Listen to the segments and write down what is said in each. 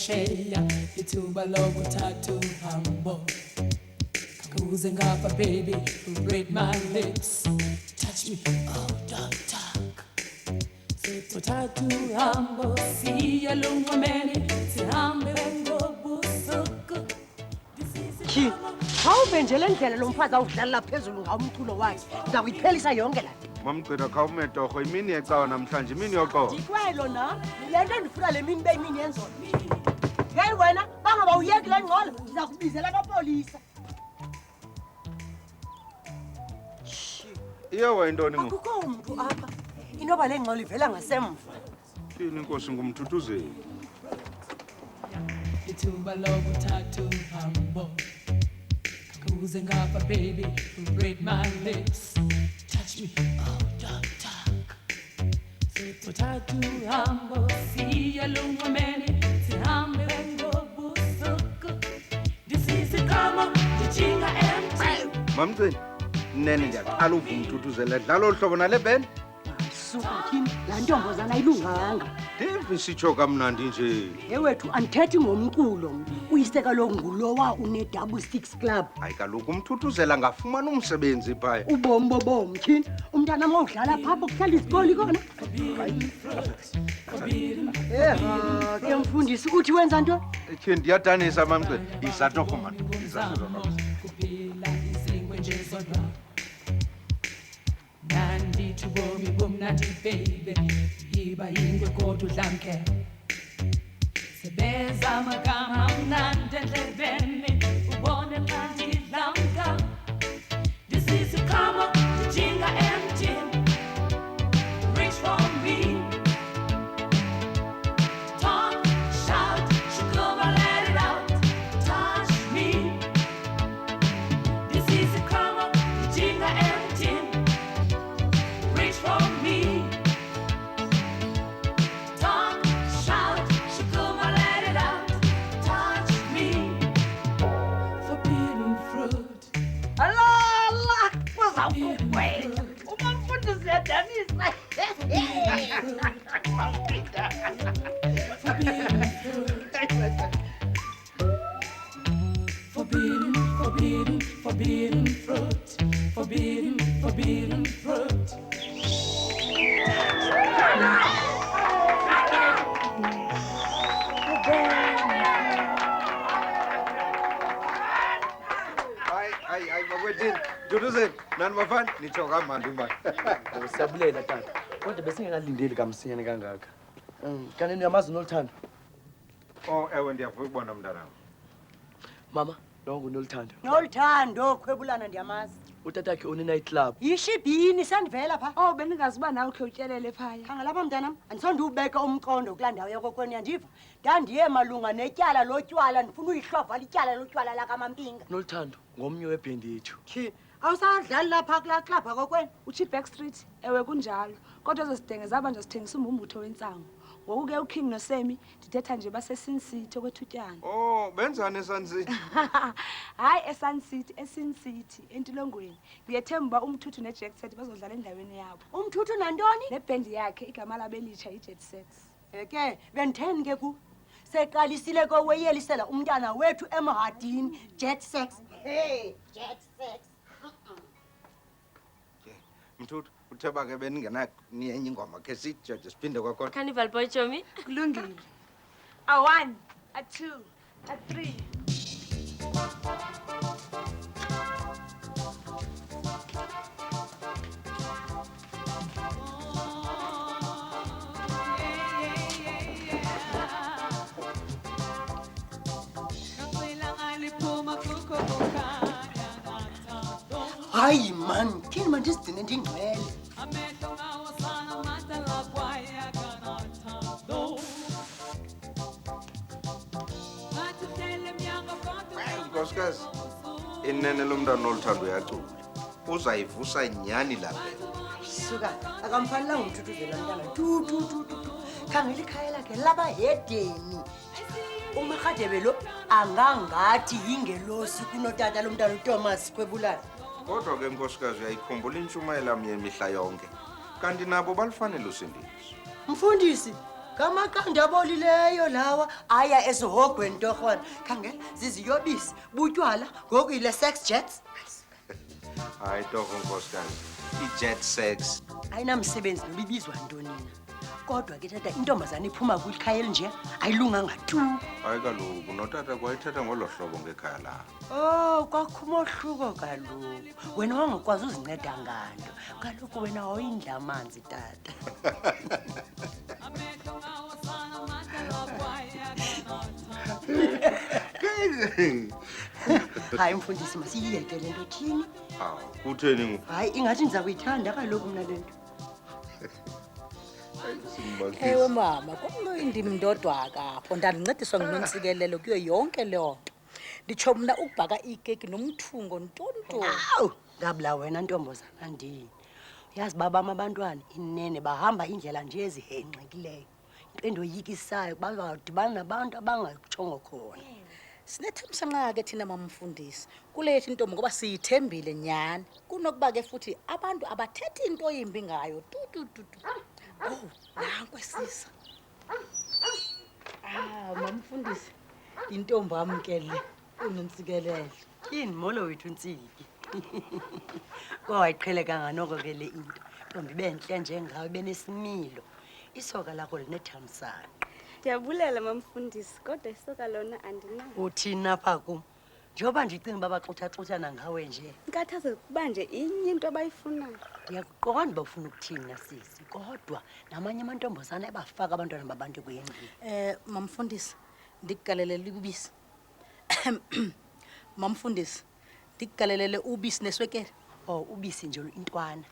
phesheya ithuba lokuthatha uhambo kuze ngapha baby read my lips touch me oh don't talk sithatha uhambo siya lunqameni sihambe ngobusuku Ki awubenjele indlela lo mfazi awudlala phezulu ngawumculo wakhe ngizakuyiphelisa yonke la Mamgcina khawumetorho imini yecawa namhlanje imini yoqo. Dikwelo na lento ndifuna le mini beyimini yenzolo. Hey wena bangaba uyeki le ngqolo ndiza kubizela abapolisa. Iyawa intoni ngo? Akukho umuntu apha. Inoba le ngqolo ivela ngasemva. Yini inkosi ngumthuthuzeli. ithuba lokuthatha uhambo kuze ngapha baby read my lips touch me oh don't talk sithatha uhambo siya lunqameni sihambe ngobusuku ndisisikama ndijinga empty Mamgcina nene ndiyaqala uva umthuthuzeli dlala ohlobo nale band. Suka kimi la ntombazana ayilunganga. Ndivi sitsho kamnandi nje. Ewethu andithethi ngomculo uyiseka lo ngulowa une double 6 club. Hayi kaloku umthuthuzela ngafumana umsebenzi phaya. Ubomi bobomi tyhini umntana mawudlala phapha kuhlala isikoli khona. Ke mfundisi uthi wenza nto? Tyhini ndiyadanisa mamgcina isatorho man. Isatorho. kuphila izingwe nje zodwa nandi tubomi bomnandi baby yiba yingwe kodwa udlamke sebeza amagama amnandi endlebeni ubone mnandi idlamka ndisisikama ndijinga empty reach for me talk shout shukuma let it out touch me ndisisikama ndijinga empty reach for me talk shout shukuma let it out touch me forbidden fruit Allah kuzawukwela. Uma mfundisi yadanisa. forbidden forbidden fruit forbidden fruit Hayi bakwethini. Mthuthuzeli nani bafana nitsho kamandi mba. Siyabulela tata. Kodwa besingengalindeli kamsinyane kangaka. Kanti uyamazi noLuthando? Oh ewe ndiyavuya ukubona mntanami. Mama, lo nguNoluthando. Noluthando khwebulana ndiyamazi. Utatakhe une night club. Yishibhini sandivela pha. Oh beningazi uba nawe ukhe utyelele phaya. Khangelapha mntanam andisonde ubeka umqondo kulaa ndawo yakokwenu yandiva ndandiye malunga netyala lotywala ndifuna uyihlovala ityala lotywala lakamampinga. NoLuthando ngomnye webhendi yethu. Tyhi awusadlali lapha kulaa club yakokwenu? Uthi Backstreet ewe kunjalo. Kodwa ezo zidenge zaba nje sithengisa umbumbutho wentsango. Ngoku ke uKing noSemi ndithetha nje baseSin City okwethutyana. Oh benzani eSunset? Hayi eSun City, eSin City entilongweni. Ngiyethemba uba umthuthu neJet Set bazodlala endaweni yabo. Umthuthu nantoni? Nebhendi yakhe igama labelitsha iJet Set. Ke benditheni ke ku seqalisile koweyelisela umntana wethu emahadini jet sex. Hey jet sex. Mthuthu utheba ke beningena niyenye ingoma ke sithi siphinde kwakhona. Carnival boy Chomi. Kulungile. A 1, a 2, a 3. Hayi man kini manje sidine ndingcwele. Nkosikazi inene lomntana oluthando uyacula. Uzayivusa nyani lapha. Suka akamfanelanga umthuthuzela mntana tu. Khangela ikhaya lakhe labahedeni. uMakgadebe lo angangathi yingelosi kunotata lomntana uThomas Khwebulana. Kodwa ke nkosikazi uyayikhumbula intshumayelo yami yemihla yonke. Kanti nabo balifanele usindisi. Mfundisi Ngamaqanda abolileyo lawa aya esihogweni torhwana. Khangela ziziyobisi, butywala, ngoku yile sex jets. Hayi torho nkosikazi. I-jet sex. Ayinamsebenzi nobibizwa ntoni na. Kodwa ke tata intombazana iphuma kwikhaya elinje ayilunganga tu. Hayi kaloku notata kwayithetha ngolo hlobo ngekhaya lakho. Oh, kwakho umohluko kaloku. Wena wangakwazi uzinceda nganto. Kaloku wena awuyindlamanzi tata. Hayi mfundisi masiyiyeke le nto thini? Hawu, kutheni Hayi ingathi ndiza kuyithanda kaloku mna le nto. Ewe mama, kwamnoyindini ndodwa kapho ndandincediswa nguNontsikelelo kuyo yonke leyo nto. Nditsho mna ukubhaka ikeki nomthungo ntonto. Awu, ngabula wena ntombazana ndini. Uyazi babam abantwana inene bahamba indlela nje ezihenxekileyo. Into endoyikisayo bazawudibana nabantu abangakutshongo khona. Sinethembiso nqa ke thina mamfundisi. Kule yethi intombi ngoba siyithembile nyani. Kunokuba ke futhi abantu abathethi into yimbi ngayo. Oh, nanku sisa. Mamfundisi. Intombi amkele uNontsikelelo. Yini molo wethu Ntsiki. Kwawayiqheleka nganoko ke le into. Ntombi benhle njengawe benesimilo. Isoka lakho linethamsanqa. Ndiyabulela mamfundisi kodwa isoka lona andinayo. Uthina pha kum. Njengoba ndicinga uba baxutha-xuthana ngawe nje. Inkathazo kuba nje inye into abayifunayo. Ndiyakuqonda uba ufuna ukuthini sisi, kodwa namanye amantombazana ebafaka abantwana babantu kuyengqini. Mamfundisi, ndikugalelele ubisi. Mamfundisi, ndikugalelele ubisi neswekere. Oh, ubisi nje intwana.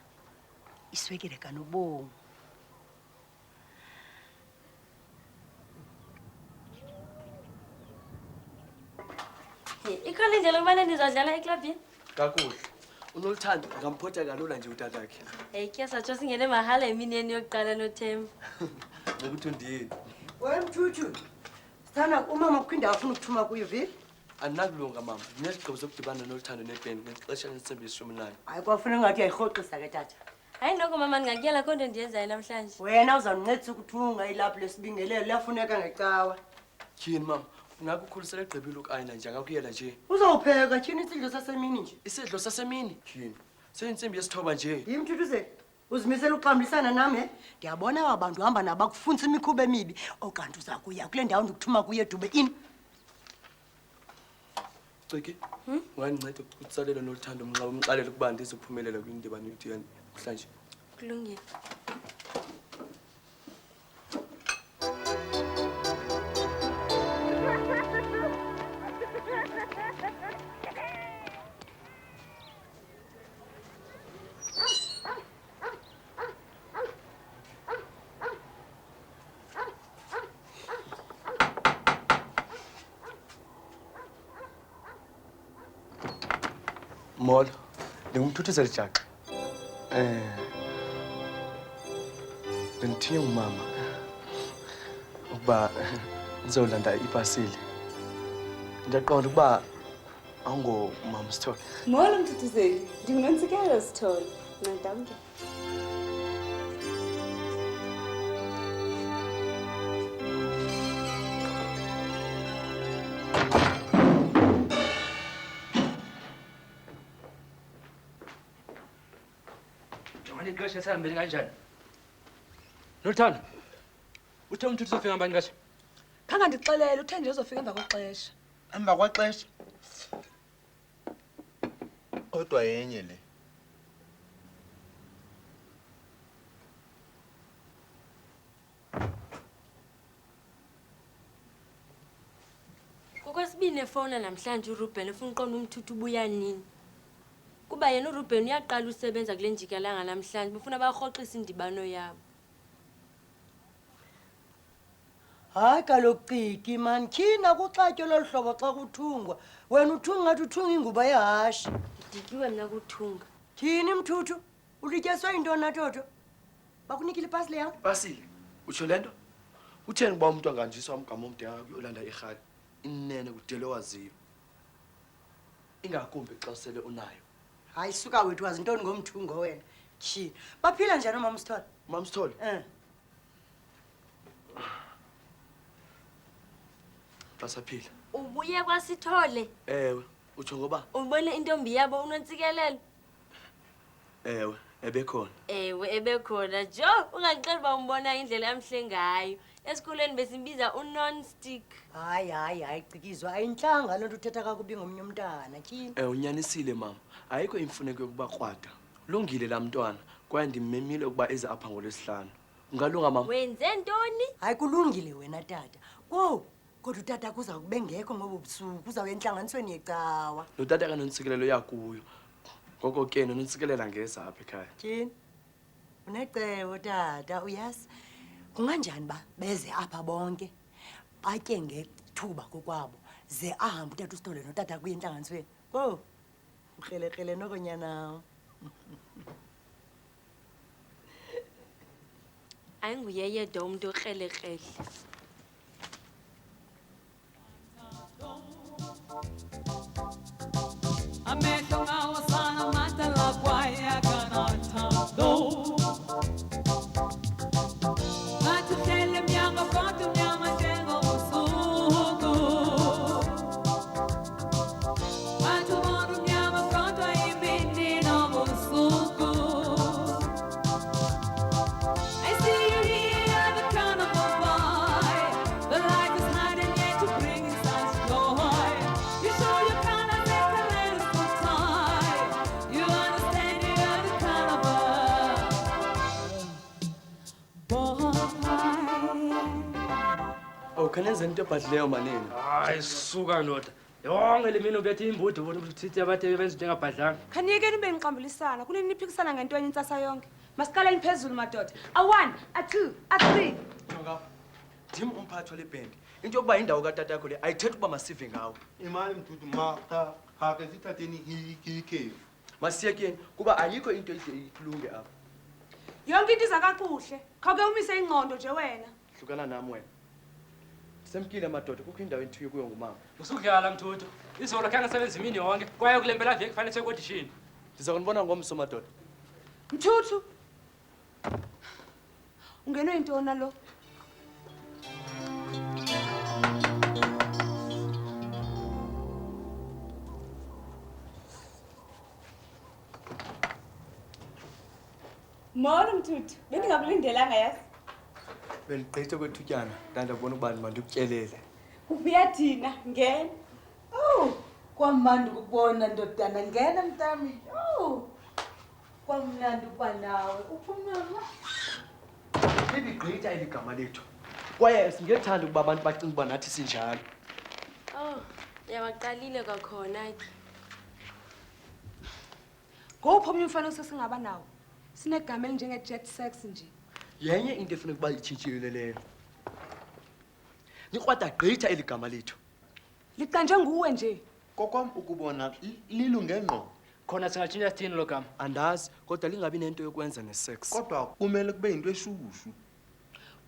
Iswekere kanobomi. Ikhona indlela yokubana nizodlala eklabhini? Kakuhle. UNoluthando ngamphotha kalula nje utatakhe. Hey, kuyasatsho singene mahala emineni yokuqala noThemba. Ngokuthi undiyeni. Wemthuthu. Sithanda umama kuphinda afuna ukuthuma kuyo vile. Andinakulunga mama. Ndinesigqibo sokudibana noLuthando neBheni ngexesha lesembisi 19. Hayi kwafuna ngathi uyayirhoxisa ke tata. Hayi noko mama ndingakuyela konto ndiyenzayo namhlanje. Wena uzawuncedisa ukuthunga ilaphu lesibingelelo liyafuneka ngecawa. Tyhini mama, ungakukhulisela egqibile ukayina nje angakuyela nje. Uzawupheka tyhini isidlo sasemini nje. Isidlo sasemini? Tyhini. Seyintsimbi yesithoba nje. Yimthuthuze. Uzimisela uxambulisana nami? Ndiyabona abantu hamba nabakufunisa imikhuba emibi okanti uza kuya kule ndawo ndikuthuma kuye Dube ini. Ciki, ungandinceda ukutsalela noLuthando umxalele ukuba ndizophumelela kwindibano yethu namhlanje. Kulungile. Molo, ndingumthuthuze lijaxa. Bendithiye umama ukuba ndizolanda ipasile. Ndiyaqonda ukuba awungomama Sithole. Molo mthuthuzeli, ndinguNontsikelelo Sithole. Nandamke. Jongani ixesha esihambeni kanjani? Nothando, uthe umthuthu uzofika ngabani kahle? Khange ndixelele uthe nje uzofika emva kwexesha. Emva kwexesha. Kodwa yenye le. Kokwesibini efowuna namhlanje uRuben ufuna uqonda umthuthu ubuya nini. Kuba yena uRuben uyaqala usebenza kule njikalanga namhlanje befuna barhoxisa indibano yabo. Hayi kaloku Ciki man, tyhina kuxatywe lolu hlobo xa kuthungwa. Wena uthunga ngathi uthunga inguba yehashi. Ndidikiwe mna kuthunga. Tyhini mthuthu, ulityeswe yintoni natoto? Bakunikile ipasile yam? Basile, utsho le nto? Utheni uba umntu anganjiswa umgama omde kuyolanda irhali? Inene kudele waziyo. Ingakumbi xa sele unayo. Hayi suka wethu wazi ntoni ngomthungo wena. Tyhini. Baphila njani umama Sithole? Mama Sithole, Basaphila. Ubuye kwaSithole. Ewe, utsho ngoba? Ubone intombi yabo uNontsikelelo. Ewe, ebekhona. Ewe ebekhona jo, ungaqeli uba umbona indlela yamhle ngayo. Esikolweni besimbiza uNonstick. Hayi, Cikizwa, ayintlanga loo nto uthetha kakubi ngomnye umntana, tyhini. Unyanisile mama. Ayikho imfuneko yokuba krwada. Lungile laa mntwana, kwaye ndimmemile ukuba eze apha ngoLwesihlanu. Ungalunga mama? Wenze ntoni? Hayi, kulungile wena tata. Kowu, kodwa utata kuza kube ngekho ngobu busuku, uzawuya entlanganisweni yecawa. Notata kaNontsikelelo uyakuyo. Ngoko ke noNontsikelela ngeza apha ekhaya. Tyhini, unecewo tata, uyazi. Kunganjani ba beze apha bonke, batye ngethuba kokwabo, ze ahambe utata uSithole notata kuye entlanganisweni? Kowu, ukrelekrele noko nyanawo. Ayinguye yedwa umuntu okrelekrele. Amehlo ngawasana matala kwaya kanathando. Ngathi uhlele emnyango kodwa umnyama njengobusuku. Ngathi ubona umnyama kodwa imini nobusuku. I see you here, the carnival boy. The light is hiding yet to bring in such joy. You show your colors and the letters so tight. You understand you're the carnival boy. Khanenze into ebhadlileyo manini. Hayi suka ndoda. Yonke le mini ubethe imbudo ubona ukuthi uthi abathe benza into engabhadlanga. Khaniyekeni nibe niqambulisana, kunini niphikisana ngentweni intsasa yonke. Masiqaleni phezulu madoda. A1, A2, A3. Ndim umphathi wale bhendi. Into yokuba indawo katata yakho le ayithethi ukuba masive ngawo. Imali mdudu hake sithatheni ikhefu. Masiyekeni kuba ayikho into ilunge apha. Yonke into iza kakuhle. Khawuke umise ingqondo nje wena. Hlukana nami wena. Semkile madoda kukho indawo enthiye kuyo ngumama. Usukudlala mthuthu. Izolo khange sebenza imini yonke. Kwaye kule mpela veki kufanele sekodishini. Ndiza kunibona ngomso madoda. Mthuthu. Ungenwe intoni nalo? Molo Mthuthu, bendingakulindelanga yazi. Bendigqithe kwethutyana, ndandabona ukuba mandikutyelele. Ubuya thina, ngena. Oh, kwamandi ukubona ndodana, ngena mntami. Oh, kwamnandi ukuba nawe. Uphumama. Libigqitha eli gama lethu. Kwaye singethanda ukuba abantu bacinga ukuba nathi sinjalo. Oh, yawaqalile kwakhona ke. Ngophi omnye umfanekiso singaba nawo? Sinegama elinjenge-jet sex nje. Yenye into efuna ukuba itshintshile leyo. Nikrwada gqitha eli gama lethu. Liqanjwe nguwe nje. Kokwam ukubona lilunge ngqo. Khona singatshintsha sithini lo gama? Andazi kodwa lingabi nento yokwenza nesex. Kodwa kumele kube yinto eshushu.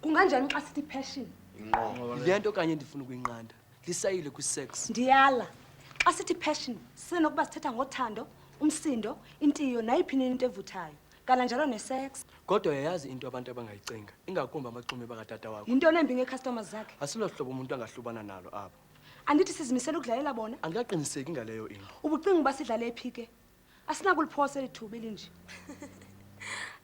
Kunganjani xa sithi passion? Ingqo. Le nto kanye ndifuna ukuyinqanda. Lisayile kwisex. Ndiyala. Xa sithi passion, sisenokuba sithetha ngothando, umsindo, intiyo nayiphi into evuthayo. Kananjalo nesex. Kodwa uyayazi into abantu abangayicinga, ingakumbi amaxumi bakatata wakho. Yintoni embi ngee-customers zakhe? Asilo hlobo umuntu angahlubana nalo apha. Andithi sizimisela ukudlalela bona? Andikaqiniseki ngaleyo into. Ubucinga uba sidlale phi ke? Asinakuliphosa eli thuba elinje.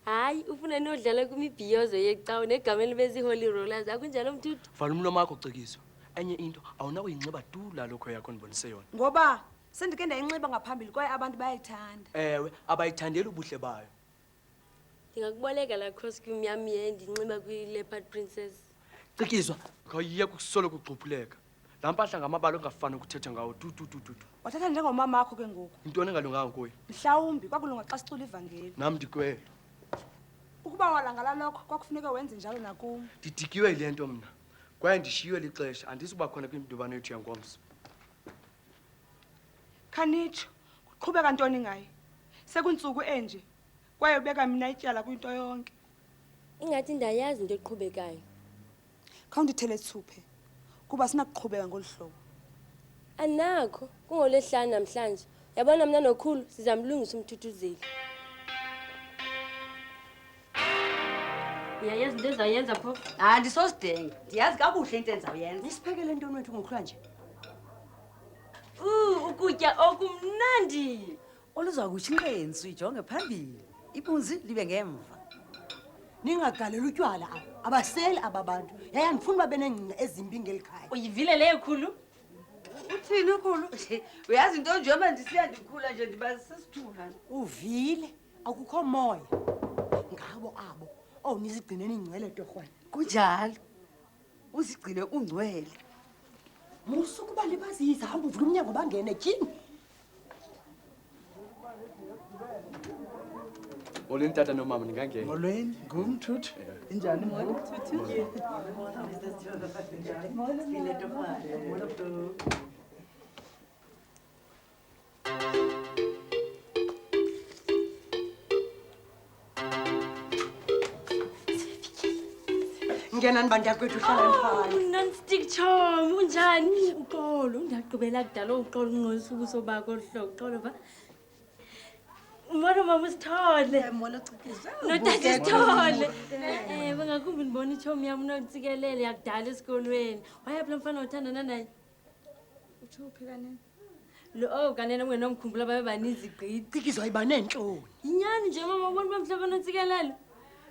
Hayi, ufuna nodlala kwimibhiyozo yecawa negama elibeza i-Holy Rollers. Akunjalo Mthuthu? Vala umlomo wakho Cikizwa. Enye into awunakuyinxiba tu lalokho yakho ndibonise yona. Ngoba sendike ndayinxiba ngaphambili kwaye abantu bayayithanda. Ewe, abayithandeli ubuhle bayo. Ndingakuboleka la costume yami ndinxiba kwi-Leopard Princess. Cikizwa, khawuyiyeka ukusoloko ugxuphuleka. Laa mpahla ngamabala ongafani ukuthetha ngawo tu. Wathatha njengomama wakho ke ngoku. Yintoni engalunganga kuyo? Mhlawumbi kwakulunga xa sicula ivangeli. Nam ndikwele. Ukuba walangala lokho kwakufuneka wenze njalo nakum. Ndidikiwe yile nto mna. Kwaye ndishiywe lixesha, andisuba khona kwimdibano yethu yangomso. Khanitsho, kuqhubeka ntoni ngaye? Sekuntsuku enje, kwaye ubeka mina ityala kwinto yonke. Ingathi ndayazi into eqhubekayo. Khawundithele thuphe, kuba sinakuqhubeka ngolu hlobo. Anakho, kungolwehlanu namhlanje. Yabona mna nokhulu sizamlungisa umthuthuzeli. uyayazi into ezayenza pho Andisosidenge. Ndiyazi kakuhle into endizawuyenza. Nisiphekele ntoni wethu ngokuhlwa nje? ukutya okumnandi Oluza kuthi inqensu ijonge phambili. Ibunzi libe ngemva. Ningagaleli utywala apha. Abaseli aba bantu. Yaya ndifuna uba benengcinga ezimbi ngeli khaya. uyivile leyo khulu Uthini ukhulu? Uyazi into njengoba ndisiya ndikhula nje ndiba sisithuna. Uvile akukho moya. Ngabo abo. Oh nizigcineni ingcwele torhwana. Kunjalo. Uzigcine ungcwele. Musukuba libazisa hamba uvula umnyango bangene tyini. Molweni tata nomama ningangena. Molweni, ngumthuthu. Injani molo? Ngenani bantakwethu hlala phaya. non-stick charm unjani uxolo ndiyagqibela kudala uxolo unqosa ubuso bakho hlobo uxolo va umona mama usithole notata sithole bangakumbi ndibona itshomi yam unotsikelele yakudala esikolweni wayaphi lo mfana othandana naye Utsho uphi kanene? lo kanene ungenomkhumbula babe baninzi gqithi Cikizwa iba nentloni. yinyani nje mama ubona uba mhlaba notsikelelo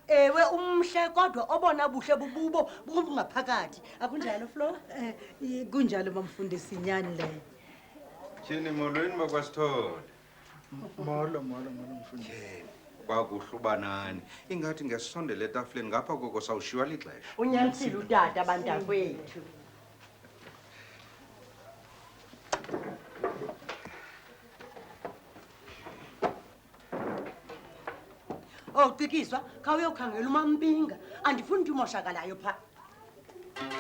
Ewe umhle kodwa obona buhle bububo bungaphakathi. Akunjalo Flo? Kunjalo bamfundisi inyani leyo. Tyhini molweni bakwasithole. Molo mfundisi. Kwakuhle ubanani. Ingathi ngesondele etafuleni ngapha koko sawushiywa lixesha. Unyanisile utata bantakwethu. Oh Cikizwa, khawuyokhangela uMampinga. Andifuni ukuthi umoshakalayo pha.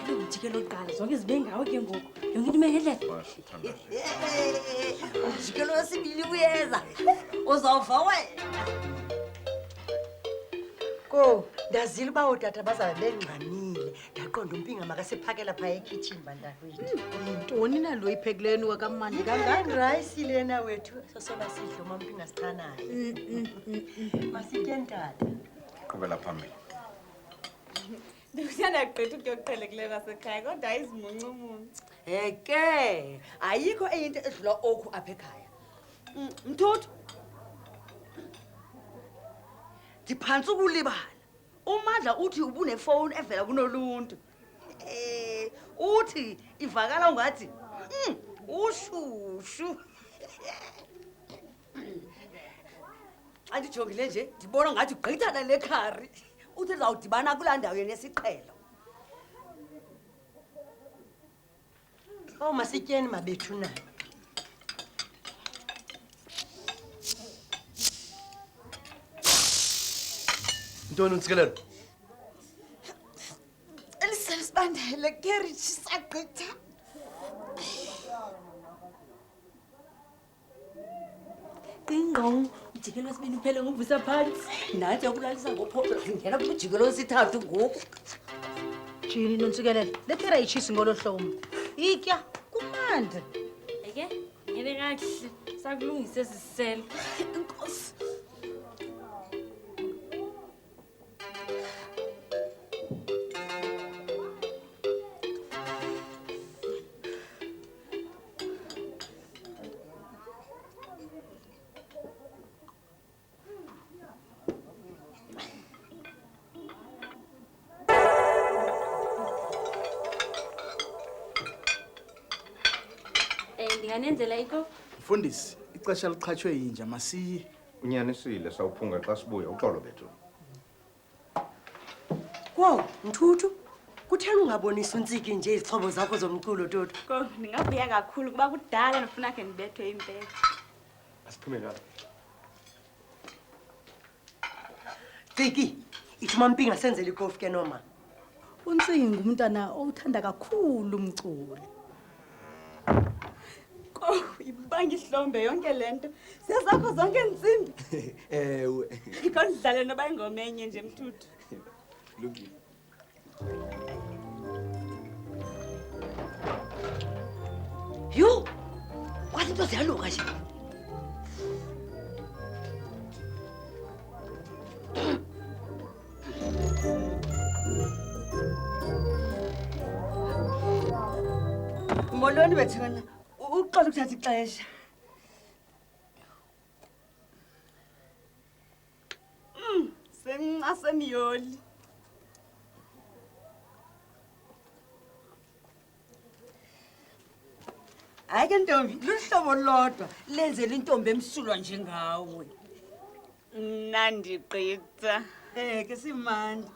lo mjikelo oqala zonke zibe ngawo ke ngoku yonke into imengedlela Umjikelo wesibili uyeza. Uzawuva wena. Ko, ndazile uba ootata bazawube bengxamile. Ndaqonda uMpinga makasiphakela phaa ekhitshini bantakwethu. Yintoni nalo iphekileyo wakamani Ngangani rice lena wethu sosona sidlo uMampinga sichanayo. Masityeni tata. Qhubela phambili. Ndikusanda gqitha ukuyoqhelekileyo basekhaya kodwa ayizimuncumuncu. Heke, ayikho eyinto edlula okhu apha ekhaya. Mthuthu. Ndiphantsi ukulibala. uMandla uthi ubunefowuni evela kunoluntu. Uthi ivakala ungathi ushushu. Andijongile nje ndibona ngathi ugqithana lekhari. Uthi zawudibana kulaa ndawo yena yesiqhelo. Oh masityeni mabethu na. Ntoni untsikelelo? Elisebandele carriage sagqitha. qingqong umjikelo wesibini uphele ngokuvusa phantsi Nathi akulalisa ngophopho ngena kumjikelo wesithathu ngoku. Jini nontsikelele. Lethera itshisi ngolo hlomo. Itya kumandla. eke ngene kakuhle sakulungisa esi siselo Inkosi. ndinganenzela iko Mfundisi, ixesha liqhatshwe yinja masiye. Unyanisile sawuphunga xa sibuya uxolo bethu. Wo, Mthuthu, kutheni ungabonisi untsiki nje izixhobo zakho zomculo Toto? Ko ndingavuya kakhulu kuba kudala ndifuna ke ndibethwe impela. Asiphume ngapha. Ciki, ithi uMampinga senzele ikofi ke noma. Untsingi umntana owuthanda kakhulu umculo. Ko ibanga ihlombe yonke lento. Sezakho zonke insimbi. Ewe. Ikho ndidlale noba ingoma enye nje Mthuthu. Lungile. Yho! Kwathi into ziyaluka nje. Yintoni bethuna? Uqala ukuthatha ixesha. Senqa semiyoli. Hayi ke ntombi, luhlobo lodwa lenzela intombi emsulwa njengawe. Nandiqitha. Ke simandi.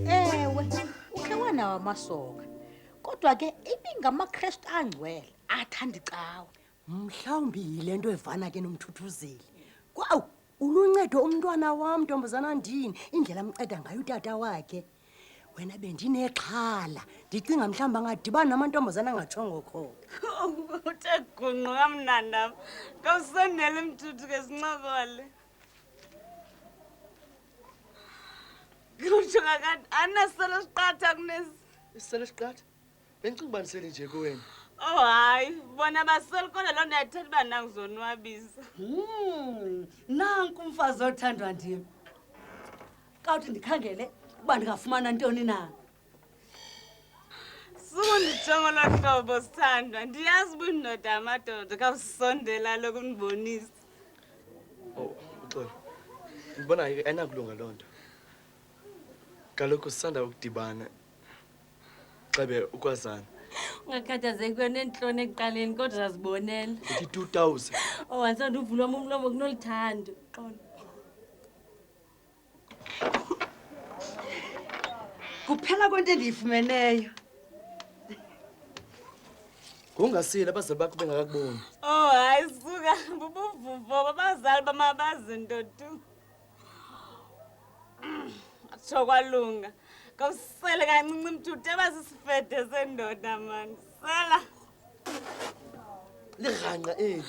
Ewe, ukhe wanawo amasoka. Kodwa ke ibingamaKristu angcwele athanda icawe. Mhlawumbi yile nto evana ke nomthuthuzeli. Kwawu, uluncedo umntwana wam ntombazana ndini, indlela amnceda ngayo utata wakhe. Wena bendinexhala, ndicinga mhlawumbi angadibana namantombazana angatshongo khona. Uthe gungqu kamnandam. Kawusondele mthuthu ke sincokole. Kutsho kakade anaselo siqatha kunesi. Isisele siqatha? Bendicinga uba ndisele nje kuwena. Oh hayi, bona baseli kodwa loo nto yayithetha uba nangizonwabisa. Nanku umfazi othandwa ndim. Kawuthi ndikhangele uba ndingafumana ntoni na. Sundijonga lo hlobo sithandwa. Ndiyazi uba indoda amadoda kawusondela lokhu ndibonisa. Oh, uxolo. Ndibona ayinakulunga loo nto. Kaloku sisanda ukudibana. Xebe ukwazana. Ungakhathazeki kwenentloni ekuqaleni kodwa zazibonela. Ithi 2000. Oh, wansanda uvulwa umlomo kunolithando. Xolo. Kuphela kwento endiyifumeneyo. Ngongasile abazali bakho bengakakuboni. Oh hayi suka bubuvuvo babazali bamabazinto tu. Atsho kwalunga. Kawusele kancinci mthuthu ebasisifede sendoda mani. Sela. Lirhanqa eli.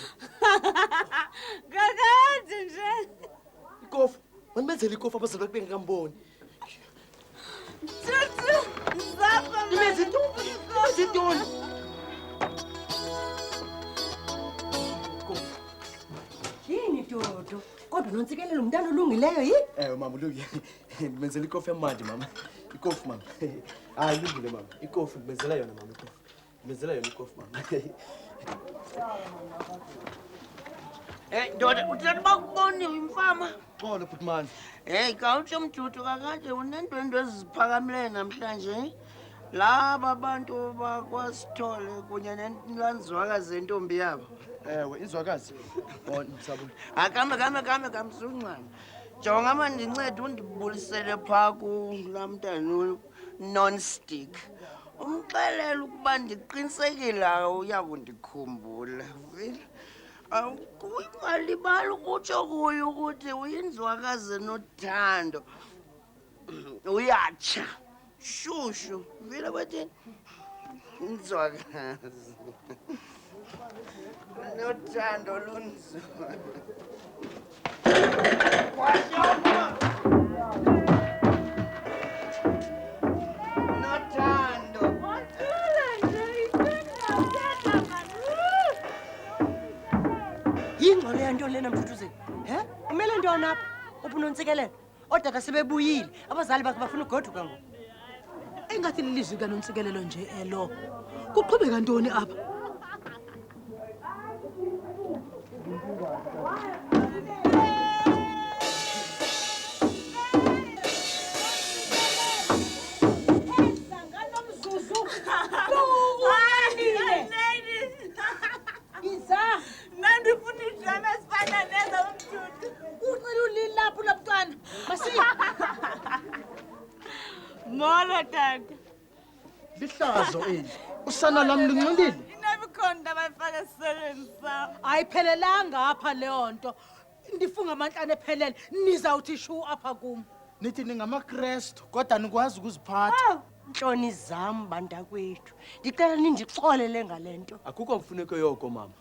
Kakade nje. Ikofu. Mandibenzele ikofu abazali bakho bengakamboni. Mthuthu, zapha mani. Imezintoni? Yini Dodo? Kodwa nontsikelelo umntana olungileyo yi? Ewe mama ulungile. Ndimenzela ikofu emandi mama. Ikofu mama. Hayi ilungile mama. Ikofu ndimenzela yona mama ikofu. Ndimenzela yona ikofu mama. Ndoda, uthetha uba kuboniwe imfama? Xolo bhutimani. Kawutsho mthuthu kakade uneendwendwe eziphakamileyo namhlanje. Laba bantu bakwasithole kunye nenlanzwakazi yentombi yabo. Ewe, inzwakazi. Ndisabula. Kambe suncane. Jonga ama ndincede undibulisele phaa kulaa mntana non-stick. Umxelele ukuba ndiqinisekile uya kundikhumbula. Ungalibali ukutsho kuye ukuthi uyinzwakazi nothando. Uyatsha. Shushu. Vile bathini? Inzwakazi. Nothando lunzima. Nothando. Yingxolo yanto lena mthuthuzeli. Umele ntoni apha? Uphi unontsikelelo? Ootata sebebuyile. Abazali bakhe bafuna ugoduka ngoku. Engathi lilizwi kanontsikelelo nje elo. Kuqhubeka ntoni apha? Molo tata. Lihlazo eli. Usana lam lunxilile. Inabikhona abayifaka esiseleni sam. Ayiphelelanga apha leyo nto. Ndifunga amantlane ephelele. Nizawuthi shu apha kum. Nithi ningamaKristu kodwa nikwazi ukuziphatha. Ntloni zam bantakwethu. Ndicela nindixolele ngale nto. Akukho mfuneko yoko mama.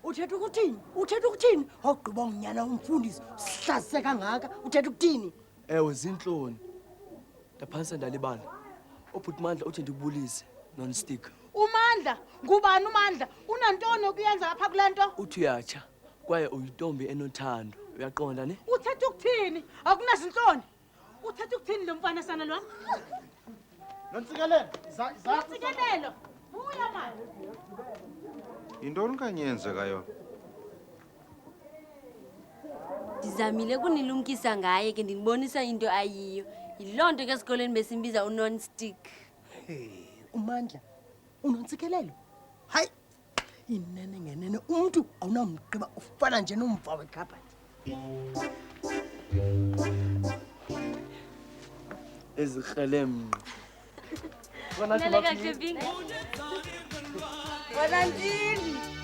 Uthetha ukuthini? Uthetha ukuthini? Ogqiba unyana umfundisi sihlazise kangaka. Uthetha ukuthini? Ewe zintloni. Ndaphantse ndalibala. Ubhutimandla uthi ndibulise non-stick. Umandla, ngubani umandla? Unantoni ukuyenza apha kule nto? Uthi uyatsha kwaye uyintombi enothando. Uyaqonda ne? Uthetha ukuthini? Akunazintloni. Uthetha ukuthini lo mfana sana lwam? Nontsikelelo. Nontsikelelo. buya manje. Yintoni kanyenzeka yona? Ndizamile kunilumkisa ngaye ke ndinibonisa into ayiyo. Yiloo nto ke esikoleni besimbiza unon-stick. Umandla unontsikelelo. Hayi inene ngenene umuntu awunamgqiba ufana nje nomva wekhabhathi. Ezikrelemnqa. Naleka Kevin. Wala ndini.